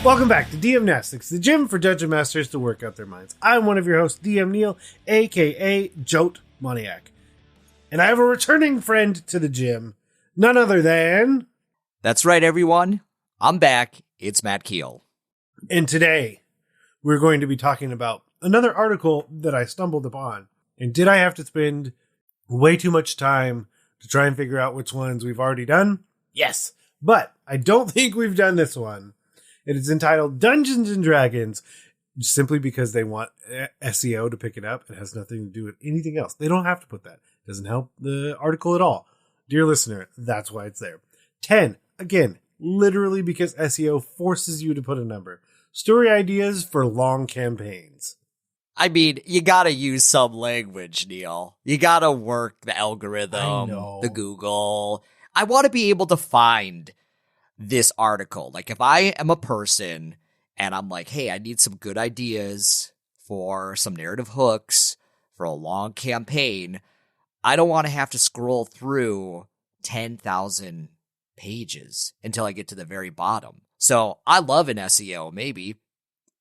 Welcome back to DM-Nastics, the gym for dungeon masters to work out their minds. I'm one of your hosts, DM Neil, aka Jote Moniac. And I have a returning friend to the gym, none other than... That's right, everyone. I'm back. It's Matt Keel. And today, we're going to be talking about another article that I stumbled upon. And did I have to spend way too much time to try and figure out which ones we've already done? Yes. But I don't think we've done this one. It is entitled Dungeons and Dragons, simply because they want SEO to pick it up. It has nothing to do with anything else. They don't have to put that. It doesn't help the article at all. Dear listener, that's why it's there. 10, again, literally because SEO forces you to put a number. Story ideas for long campaigns. I mean, you gotta use some language, Neil. You gotta work the algorithm, the Google. I want to be able to find this article. Like, if I am a person and I'm like, hey, I need some good ideas for some narrative hooks for a long campaign, I don't want to have to scroll through 10,000 pages until I get to the very bottom. So I love an SEO, maybe.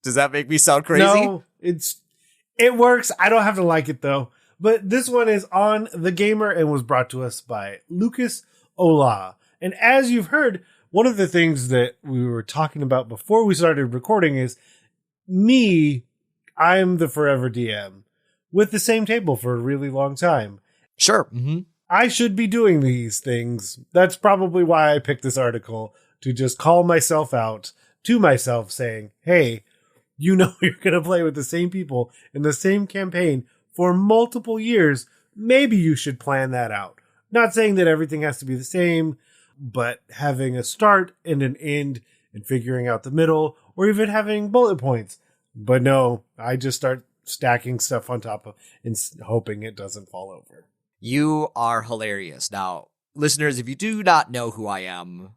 Does that make me sound crazy? No, it works. I don't have to like it, though. But this one is on The Gamer and was brought to us by Lucas Ola. And as you've heard, one of the things that we were talking about before we started recording is I'm the forever DM with the same table for a really long time. Sure. Mm-hmm. I should be doing these things. That's probably why I picked this article, to just call myself out to myself saying, hey, you know you're going to play with the same people in the same campaign for multiple years. Maybe you should plan that out. Not saying that everything has to be the same, but having a start and an end and figuring out the middle, or even having bullet points. But no, I just start stacking stuff on top of and hoping it doesn't fall over. You are hilarious. Now, listeners, if you do not know who I am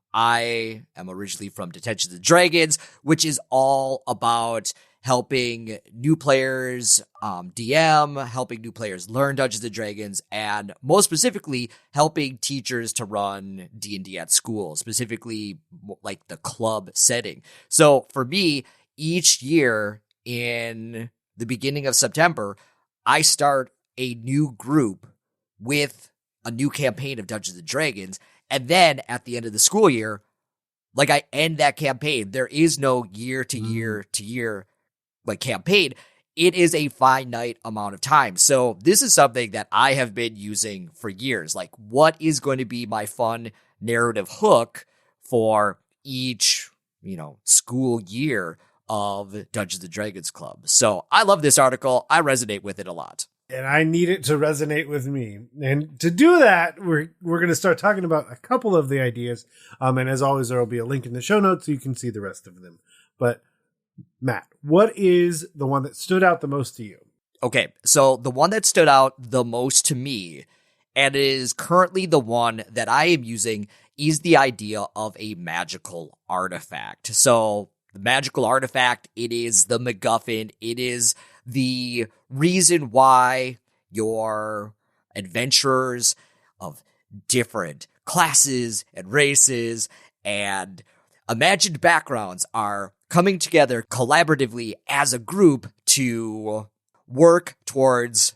originally from Detentions and Dragons, which is all about helping new players DM, helping new players learn Dungeons and Dragons, and most specifically, helping teachers to run D&D at school, specifically like the club setting. So for me, each year in the beginning of September, I start a new group with a new campaign of Dungeons and Dragons, and then at the end of the school year, like, I end that campaign. There is no year to year like campaign. It is a finite amount of time. So this is something that I have been using for years. Like, what is going to be my fun narrative hook for each, school year of Dungeons and Dragons Club? So I love this article. I resonate with it a lot. And I need it to resonate with me. And to do that, we're going to start talking about a couple of the ideas. And as always, there will be a link in the show notes so you can see the rest of them. But Matt, what is the one that stood out the most to you? Okay, so the one that stood out the most to me, and is currently the one that I am using, is the idea of a magical artifact. So the magical artifact, it is the MacGuffin. It is the reason why your adventurers of different classes and races and imagined backgrounds are coming together collaboratively as a group to work towards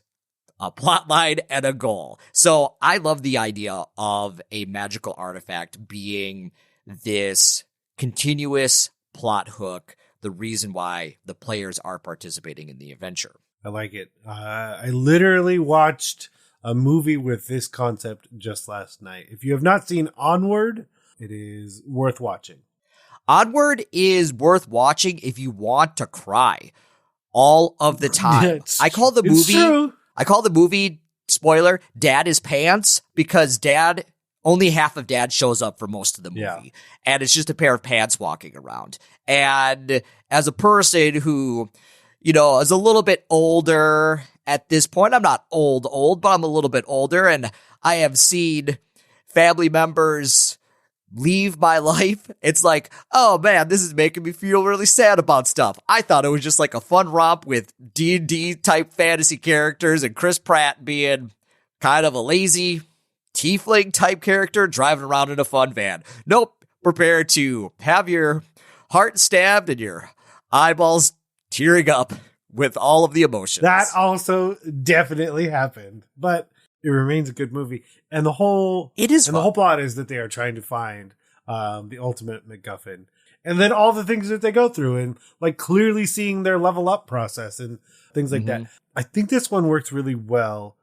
a plot line and a goal. So I love the idea of a magical artifact being this continuous plot hook, the reason why the players are participating in the adventure. I like it. I literally watched a movie with this concept just last night. If you have not seen Onward, it is worth watching. Onward is worth watching if you want to cry all of the time. I call the movie, spoiler, Dad is Pants, because only half of Dad shows up for most of the movie. Yeah. And it's just a pair of pants walking around. And as a person who, is a little bit older at this point, I'm not old, but I'm a little bit older, and I have seen family members leave my life. It's like, oh man, this is making me feel really sad about stuff. I thought it was just like a fun romp with D&D type fantasy characters and Chris Pratt being kind of a lazy tiefling type character driving around in a fun van. Nope. Prepare to have your heart stabbed and your eyeballs tearing up with all of the emotions. That also definitely happened, but it remains a good movie. And the whole the whole plot is that they are trying to find the ultimate MacGuffin. And then all the things that they go through and like clearly seeing their level up process and things like that. I think this one works really well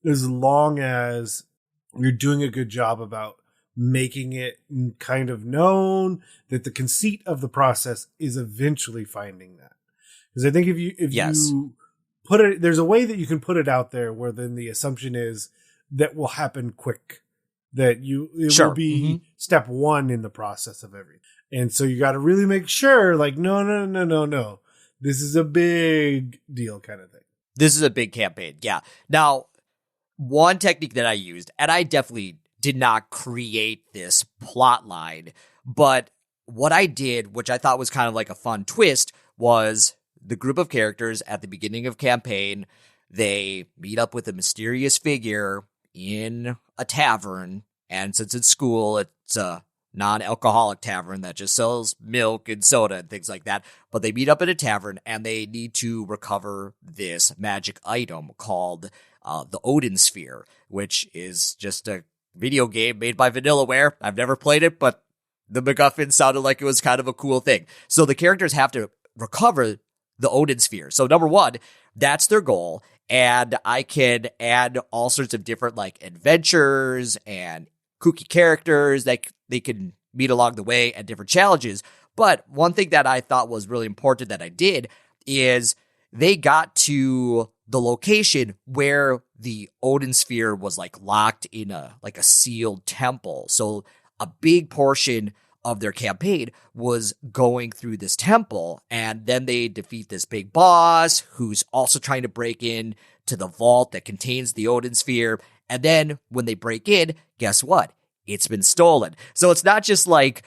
as long as you're doing a good job about making it kind of known that the conceit of the process is eventually finding that. Because I think if you put it, there's a way that you can put it out there where then the assumption is that will happen quick, that it will be step one in the process of everything. And so you got to really make sure, like, no. This is a big deal kind of thing. This is a big campaign. Yeah. Now, one technique that I used, and I definitely did not create this plot line, but what I did, which I thought was kind of like a fun twist, was the group of characters at the beginning of campaign, they meet up with a mysterious figure in a tavern. And since it's school, it's a non-alcoholic tavern that just sells milk and soda and things like that. But they meet up in a tavern and they need to recover this magic item called the Odin Sphere, which is just a video game made by Vanillaware. I've never played it, but the MacGuffin sounded like it was kind of a cool thing. So the characters have to recover the Odin Sphere. So number one, that's their goal. And I can add all sorts of different like adventures and kooky characters that they can meet along the way and different challenges. But one thing that I thought was really important that I did is they got to the location where the Odin Sphere was like locked in a sealed temple. So a big portion of their campaign was going through this temple, and then they defeat this big boss who's also trying to break in to the vault that contains the Odin Sphere. And then when they break in, guess what? It's been stolen. So it's not just like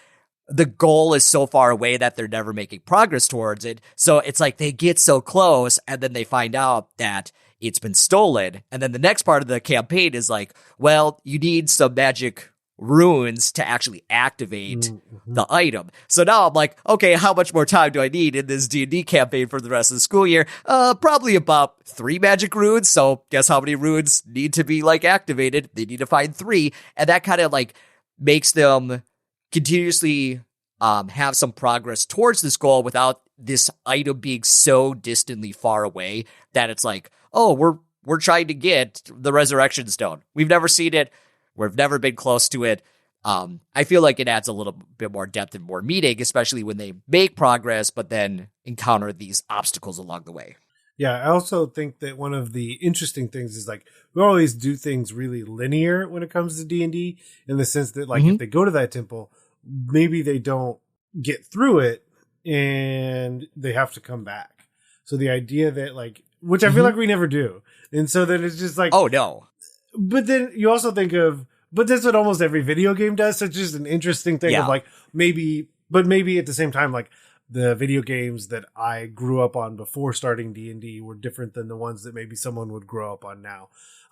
the goal is so far away that they're never making progress towards it. So it's like they get so close and then they find out that it's been stolen. And then the next part of the campaign is like, well, you need some magic runes to actually activate the item. So now I'm like, okay, how much more time do I need in this D&D campaign for the rest of the school year? Probably about 3 magic runes. So guess how many runes need to be like activated? They need to find 3. And that kind of like makes them continuously have some progress towards this goal without this item being so distantly far away that it's like, oh, we're trying to get the resurrection stone. We've never seen it. We've never been close to it. I feel like it adds a little bit more depth and more meaning, especially when they make progress, but then encounter these obstacles along the way. Yeah, I also think that one of the interesting things is like we always do things really linear when it comes to D&D, in the sense that like if they go to that temple, maybe they don't get through it and they have to come back. So the idea that like, which I feel like we never do. And so then it's just like, oh no. But then you also think of, but that's what almost every video game does. So it's just an interesting thing of like, maybe at the same time, like the video games that I grew up on before starting D&D were different than the ones that maybe someone would grow up on now.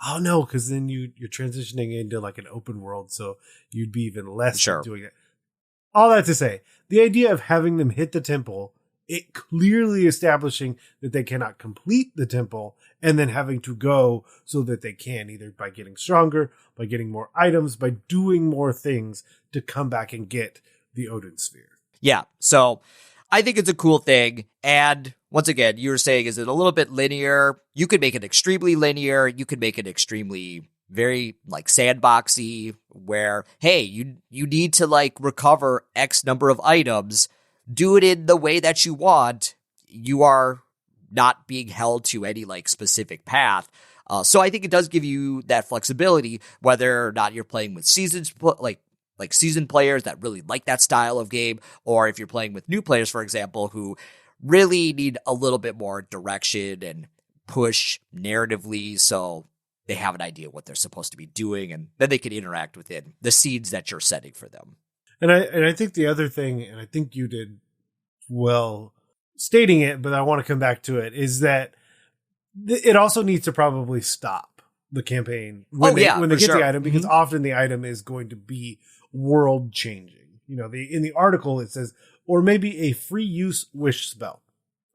Oh no, because then you're transitioning into like an open world. So you'd be even less doing it. All that to say, the idea of having them hit the temple, it clearly establishing that they cannot complete the temple and then having to go so that they can, either by getting stronger, by getting more items, by doing more things to come back and get the Odin Sphere. Yeah, so I think it's a cool thing. And once again, you were saying, is it a little bit linear? You could make it extremely linear. You could make it extremely very like sandboxy, where, hey, you need to like recover X number of items. Do it in the way that you want. You are not being held to any like specific path. So I think it does give you that flexibility, whether or not you're playing with seasoned players that really like that style of game, or if you're playing with new players, for example, who really need a little bit more direction and push narratively, so they have an idea what they're supposed to be doing, and then they can interact within the seeds that you're setting for them. And I think the other thing, and I think you did well stating it, but I want to come back to it, is that it also needs to probably stop the campaign when they get the item, because often the item is going to be world changing. You know, in the article it says or maybe a free use wish spell.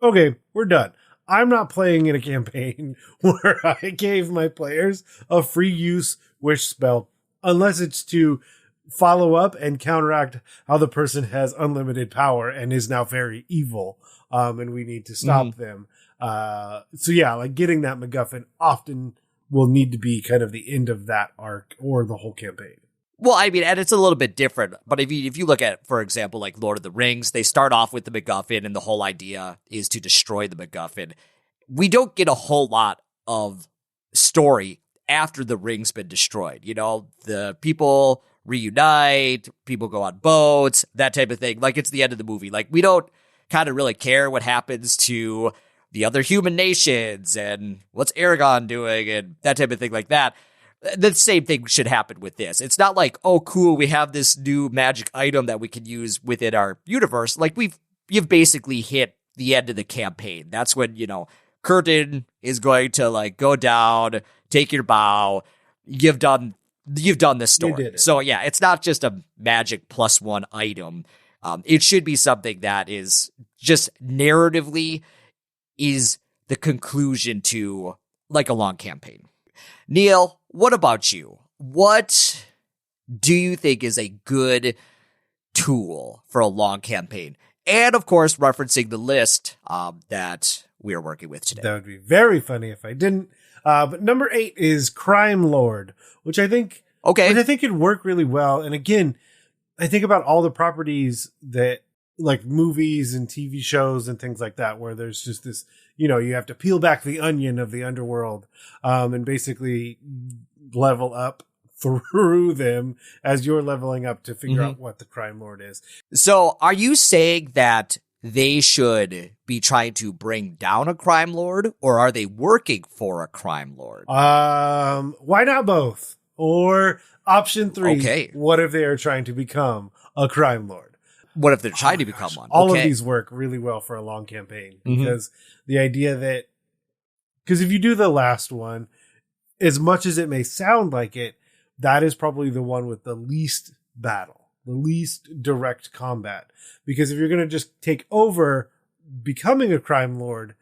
Okay, we're done. I'm not playing in a campaign where I gave my players a free use wish spell unless it's to follow up and counteract how the person has unlimited power and is now very evil. And we need to stop them. So yeah, like getting that MacGuffin often will need to be kind of the end of that arc or the whole campaign. Well, I mean, and it's a little bit different, but if you look at, for example, like Lord of the Rings, they start off with the MacGuffin, and the whole idea is to destroy the MacGuffin. We don't get a whole lot of story after the ring's been destroyed. You know, the people reunite, people go on boats, that type of thing. Like, it's the end of the movie. Like, we don't kind of really care what happens to the other human nations and what's Aragon doing and that type of thing like that. The same thing should happen with this. It's not like, oh, cool, we have this new magic item that we can use within our universe. Like, you've basically hit the end of the campaign. That's when, you know, curtain is going to like go down, take your bow. You've done this story. So yeah, it's not just a magic +1 item. It should be something that is just narratively is the conclusion to like a long campaign. Neil, what about you? What do you think is a good tool for a long campaign? And of course, referencing the list that we are working with today. That would be very funny if I didn't. But number 8 is Crime Lord, which I think could work really well. And again, I think about all the properties that like movies and TV shows and things like that, where there's just this, you know, you have to peel back the onion of the underworld, and basically level up through them as you're leveling up to figure out what the crime lord is. So are you saying that they should be trying to bring down a crime lord, or are they working for a crime lord? Why not both? Or option 3, okay, what if they are trying to become a crime lord? What if they're trying to become one? All of these work really well for a long campaign because the idea that, because if you do the last one, as much as it may sound like it, that is probably the one with the least battle, the least direct combat. Because if you're going to just take over becoming a crime lord,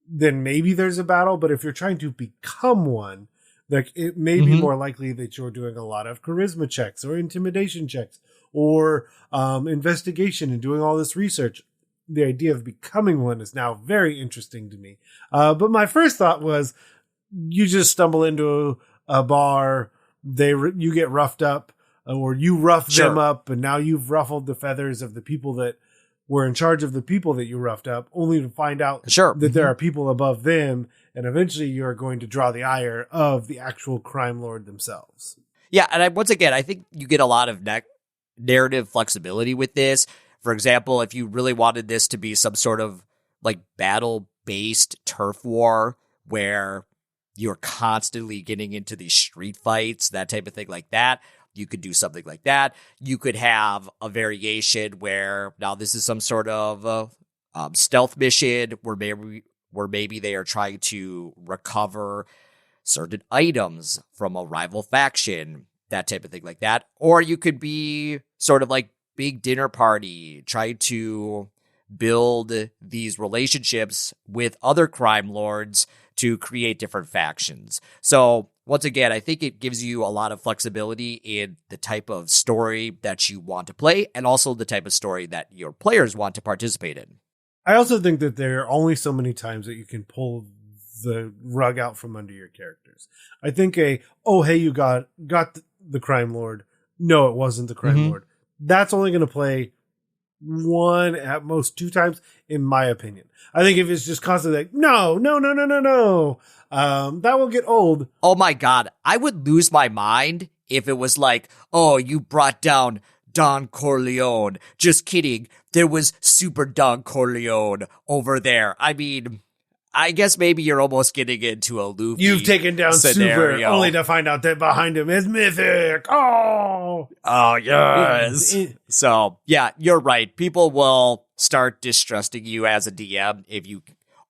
then maybe there's a battle. But if you're trying to become one, like it may be more likely that you're doing a lot of charisma checks or intimidation checks or investigation and doing all this research. The idea of becoming one is now very interesting to me. But my first thought was, you just stumble into a bar, you get roughed up, or you rough them up, and now you've ruffled the feathers of the people that were in charge of the people that you roughed up, only to find out that there are people above them, and eventually you're going to draw the ire of the actual crime lord themselves. Yeah, and once again, I think you get a lot of narrative flexibility with this. For example, if you really wanted this to be some sort of like battle-based turf war where you're constantly getting into these street fights, that type of thing like that, you could do something like that. You could have a variation where now this is some sort of stealth mission where maybe they are trying to recover certain items from a rival faction, that type of thing like that. Or you could be sort of like big dinner party, try to build these relationships with other crime lords to create different factions. So once again, I think it gives you a lot of flexibility in the type of story that you want to play and also the type of story that your players want to participate in. I also think that there are only so many times that you can pull the rug out from under your characters. I think hey, you got the crime lord. No, it wasn't the crime lord. That's only going to play one, at most 2 times, in my opinion. I think if it's just constantly like, no, that will get old. Oh my God. I would lose my mind if it was like, oh, you brought down Don Corleone. Just kidding. There was Super Don Corleone over there. I mean, I guess maybe you're almost getting into a Luffy You've taken down scenario. Super only to find out that behind him is Mythic. Oh, yes. So, yeah, you're right. People will start distrusting you as a DM if you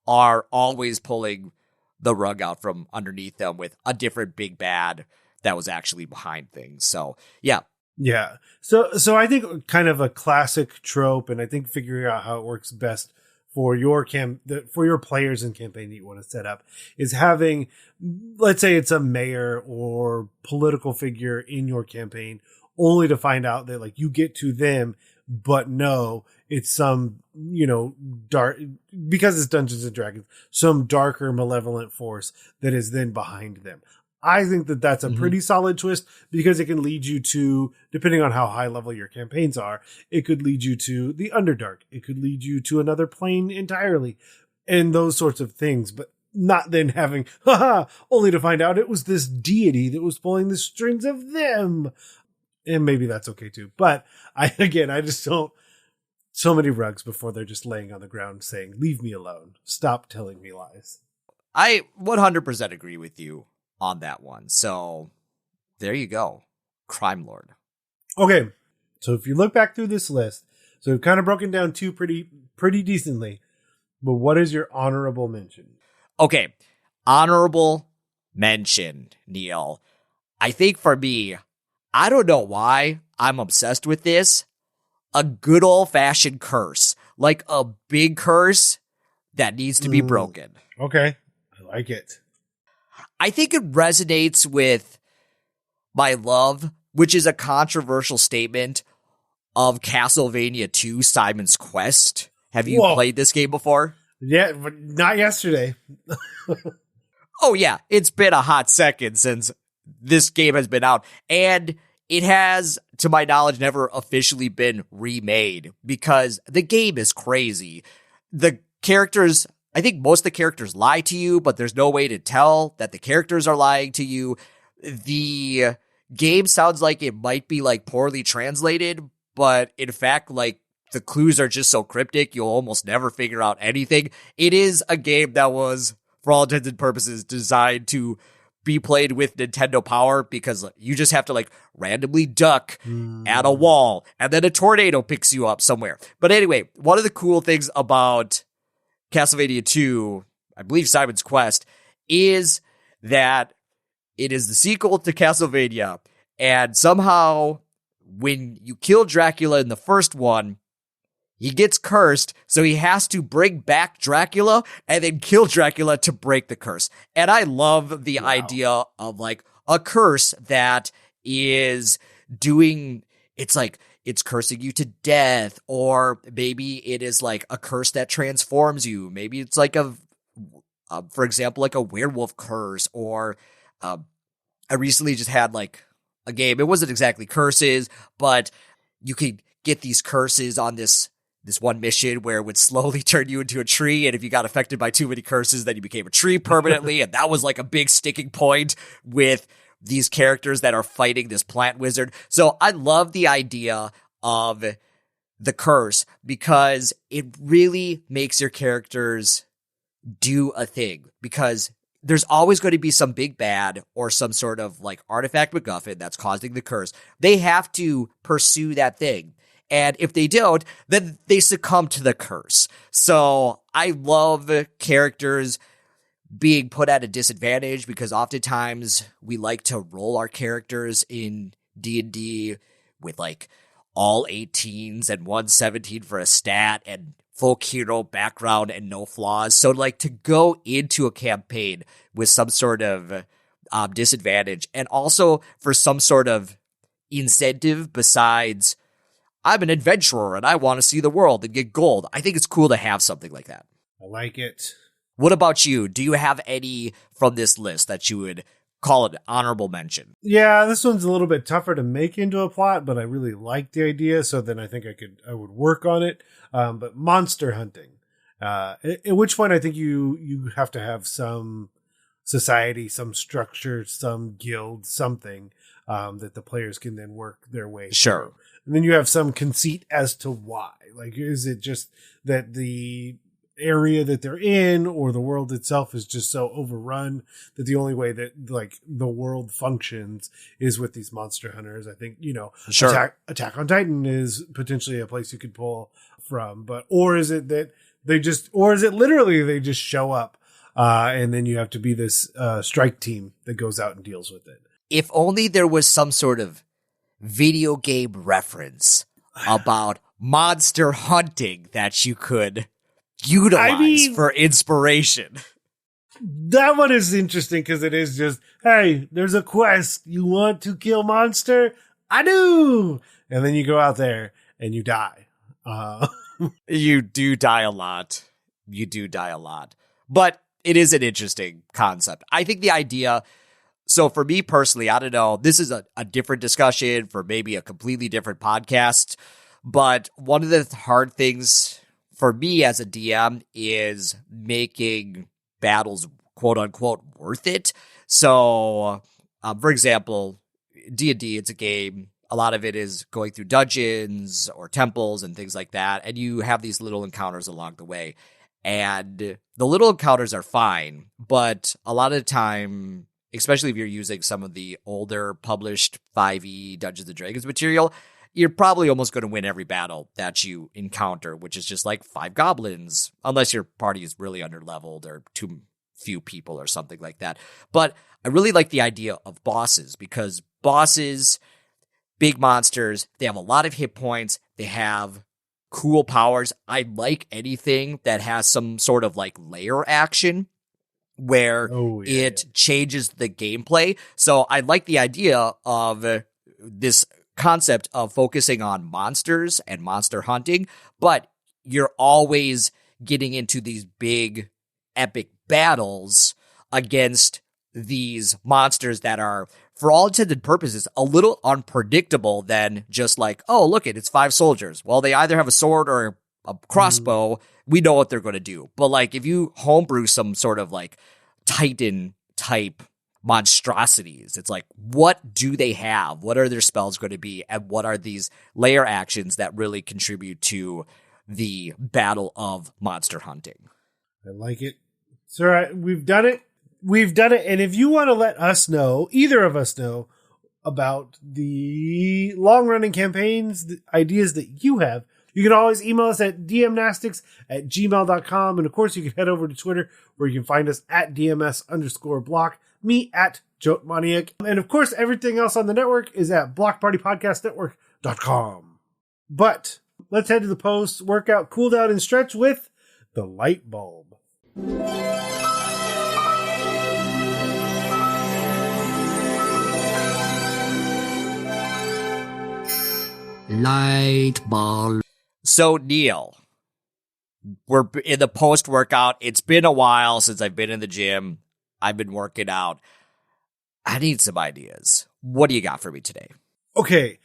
are always pulling the rug out from underneath them with a different big bad that was actually behind things. So, yeah. Yeah. So I think kind of a classic trope, and I think figuring out how it works best for your for your players and campaign that you want to set up is having, let's say it's a mayor or political figure in your campaign, only to find out that like you get to them, but no, it's some, dark, because it's Dungeons and Dragons, some darker malevolent force that is then behind them. I think that that's a pretty solid twist because it can lead you to, depending on how high level your campaigns are, it could lead you to the Underdark. It could lead you to another plane entirely and those sorts of things, but not then having, only to find out it was this deity that was pulling the strings of them. And maybe that's okay too. But I just don't, so many rugs before they're just laying on the ground saying, leave me alone. Stop telling me lies. I 100% agree with you on that one. So there you go. Crime Lord. Okay. So if you look back through this list, so we've kind of broken down two pretty decently, but what is your honorable mention? Okay. Honorable mention, Neil. I think for me, I don't know why I'm obsessed with this. A good old fashioned curse, like a big curse that needs to be broken. Okay. I like it. I think it resonates with my love, which is a controversial statement, of Castlevania 2 Simon's Quest. Have you played this game before? Yeah, but not yesterday. Oh, yeah. It's been a hot second since this game has been out. And it has, to my knowledge, never officially been remade because the game is crazy. The characters, I think most of the characters lie to you, but there's no way to tell that the characters are lying to you. The game sounds like it might be like poorly translated, but in fact, like the clues are just so cryptic, you'll almost never figure out anything. It is a game that was, for all intents and purposes, designed to be played with Nintendo Power because you just have to like randomly duck at a wall and then a tornado picks you up somewhere. But anyway, one of the cool things about Castlevania 2, I believe Simon's Quest, is that it is the sequel to Castlevania, and somehow when you kill Dracula in the first one, he gets cursed, so he has to bring back Dracula and then kill Dracula to break the curse. And I love the idea of like a curse that is doing, it's like, it's cursing you to death, or maybe it is like a curse that transforms you. Maybe it's like for example, like a werewolf curse, or I recently just had like a game. It wasn't exactly curses, but you could get these curses on this one mission where it would slowly turn you into a tree. And if you got affected by too many curses, then you became a tree permanently. And that was like a big sticking point with these characters that are fighting this plant wizard. So I love the idea of the curse because it really makes your characters do a thing, because there's always going to be some big bad or some sort of like artifact MacGuffin that's causing the curse. They have to pursue that thing. And if they don't, then they succumb to the curse. So I love characters being put at a disadvantage because oftentimes we like to roll our characters in D&D with like all 18s and 117 for a stat and folk hero background and no flaws. So like to go into a campaign with some sort of disadvantage, and also for some sort of incentive besides I'm an adventurer and I want to see the world and get gold. I think it's cool to have something like that. I like it. What about you? Do you have any from this list that you would call it honorable mention? Yeah, this one's a little bit tougher to make into a plot, but I really like the idea, so then I think I would work on it. But monster hunting, at which point I think you have to have some society, some structure, some guild, something that the players can then work their way through. And then you have some conceit as to why. Like, is it just that the area that they're in or the world itself is just so overrun that the only way that like the world functions is with these monster hunters? I think, Attack on Titan is potentially a place you could pull from, or is it literally they just show up and then you have to be this strike team that goes out and deals with it? If only there was some sort of video game reference about monster hunting that you could utilize for inspiration. That one is interesting because it is just, hey, there's a quest. You want to kill monster? I do. And then you go out there and you die. You do die a lot. You do die a lot. But it is an interesting concept. I think the idea, so for me personally, I don't know, this is a different discussion for maybe a completely different podcast. But one of the hard things for me as a DM is making battles, quote unquote, worth it. So, for example, D&D, it's a game. A lot of it is going through dungeons or temples and things like that. And you have these little encounters along the way. And the little encounters are fine. But a lot of the time, especially if you're using some of the older published 5e Dungeons & Dragons material, you're probably almost going to win every battle that you encounter, which is just like 5 goblins, unless your party is really underleveled or too few people or something like that. But I really like the idea of bosses, because bosses, big monsters, they have a lot of hit points. They have cool powers. I like anything that has some sort of like layer action where it changes the gameplay. So I like the idea of this concept of focusing on monsters and monster hunting, but you're always getting into these big epic battles against these monsters that are, for all intended purposes, a little unpredictable than just like, oh, look, it's 5 soldiers. Well, they either have a sword or a crossbow. We know what they're going to do. But like, if you homebrew some sort of like Titan type monstrosities, it's like, what do they have? What are their spells going to be? And what are these layer actions that really contribute to the battle of monster hunting? I like it. Sir, we've done it. We've done it. And if you want to let us know, either of us know, about the long-running campaigns, the ideas that you have, you can always email us at dmnastics@gmail.com. And of course, you can head over to Twitter, where you can find us at DMS_block, me at JoteManiac. And of course, everything else on the network is at blockpartypodcastnetwork.com. But let's head to the post-workout cooldown and stretch with the light bulb. Light bulb. So, Neil, we're in the post-workout. It's been a while since I've been in the gym. I've been working out. I need some ideas. What do you got for me today? Okay.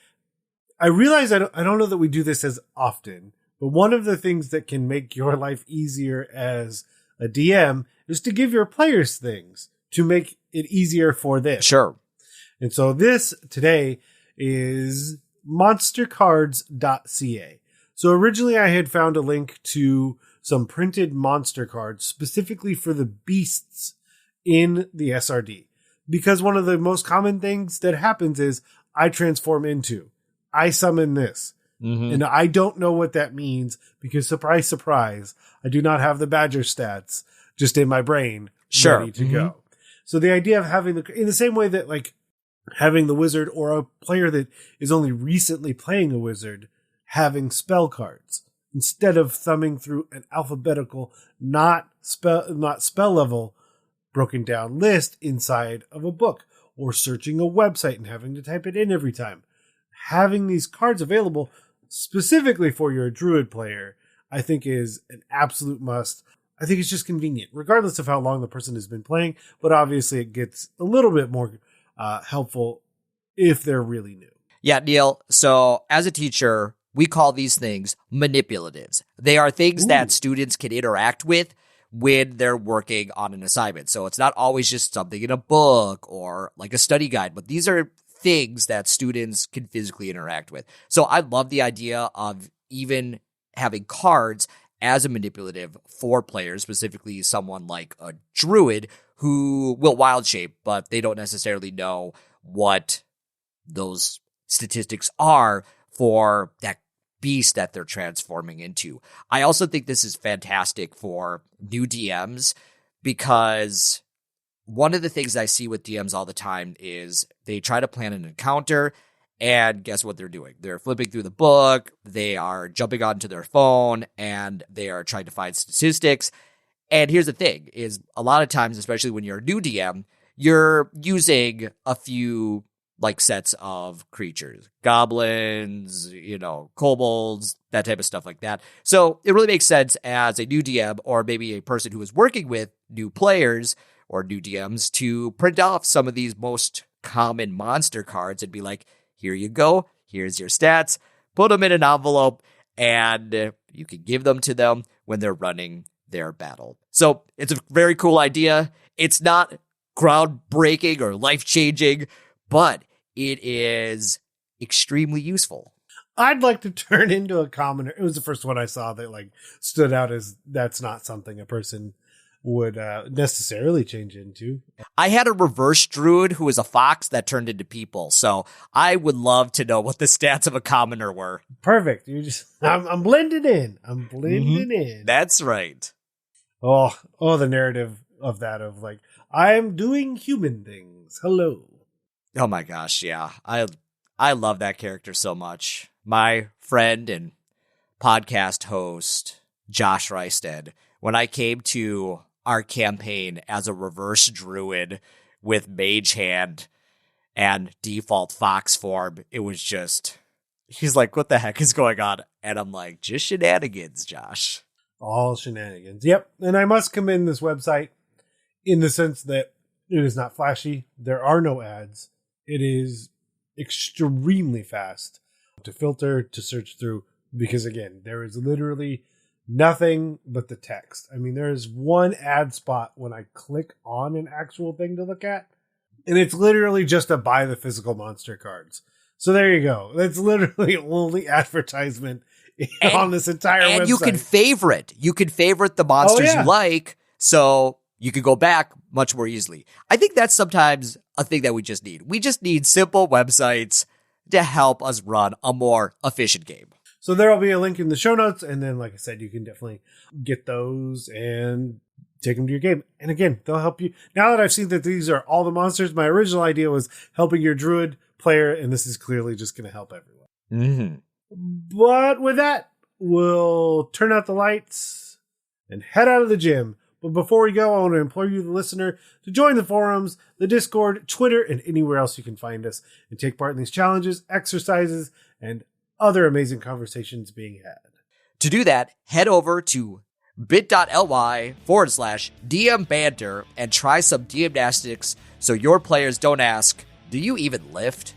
I realize I don't know that we do this as often, but one of the things that can make your life easier as a DM is to give your players things to make it easier for them. Sure. And so this today is monstercards.ca. So originally I had found a link to some printed monster cards specifically for the beasts in the SRD. Because one of the most common things that happens is I transform into, I summon this. Mm-hmm. And I don't know what that means because, surprise, surprise, I do not have the Badger stats just in my brain ready to go. So the idea of having in the same way that like having the wizard or a player that is only recently playing a wizard having spell cards instead of thumbing through an alphabetical, not spell level broken down list inside of a book, or searching a website and having to type it in every time. Having these cards available specifically for your druid player, I think is an absolute must. I think it's just convenient, regardless of how long the person has been playing, but obviously it gets a little bit more helpful if they're really new. Yeah, Neil. So as a teacher, we call these things manipulatives. They are things that students can interact with when they're working on an assignment. So it's not always just something in a book or like a study guide, but these are things that students can physically interact with. So I love the idea of even having cards as a manipulative for players, specifically someone like a druid who will wild shape, but they don't necessarily know what those statistics are for that beast that they're transforming into. I also think this is fantastic for new DMs because one of the things I see with DMs all the time is they try to plan an encounter And guess what they're doing? They're flipping through the book, they are jumping onto their phone, and they are trying to find statistics. And here's the thing, is a lot of times, especially when you're a new DM, you're using a few like sets of creatures, goblins, kobolds, that type of stuff like that. So it really makes sense as a new DM or maybe a person who is working with new players or new DMs to print off some of these most common monster cards and be like, here you go, here's your stats, put them in an envelope, and you can give them to them when they're running their battle. So it's a very cool idea. It's not groundbreaking or life-changing, but it is extremely useful. I'd like to turn into a commoner. It was the first one I saw that stood out as that's not something a person would necessarily change into. I had a reverse druid who was a fox that turned into people, so I would love to know what the stats of a commoner were. Perfect. I'm blending in. I'm blending in. That's right. Oh, the narrative of that of I'm doing human things. Hello. Oh my gosh, yeah. I love that character so much. My friend and podcast host, Josh Reisted, when I came to our campaign as a reverse druid with mage hand and default fox form, it was just, he's like, what the heck is going on? And I'm like, just shenanigans, Josh. All shenanigans. Yep. And I must commend this website in the sense that it is not flashy. There are no ads. It is extremely fast to filter, to search through, because again, there is literally nothing but the text. I mean, there is one ad spot when I click on an actual thing to look at, and it's literally just to buy the physical monster cards. So there you go. That's literally only advertisement on this entire website. And you can favorite. You can favorite the monsters you like, so you can go back much more easily. I think that's sometimes a thing that we just need. We just need simple websites to help us run a more efficient game. So there will be a link in the show notes, and then, like I said, you can definitely get those and take them to your game. And again, they'll help you. Now that I've seen that these are all the monsters, my original idea was helping your druid player, and this is clearly just going to help everyone. Mm-hmm. But with that, we'll turn out the lights and head out of the gym. But before we go, I want to implore you, the listener, to join the forums, the Discord, Twitter, and anywhere else you can find us, and take part in these challenges, exercises, and other amazing conversations being had. To do that, head over to bit.ly/DM banter and try some DM-Nastics so your players don't ask, do you even lift?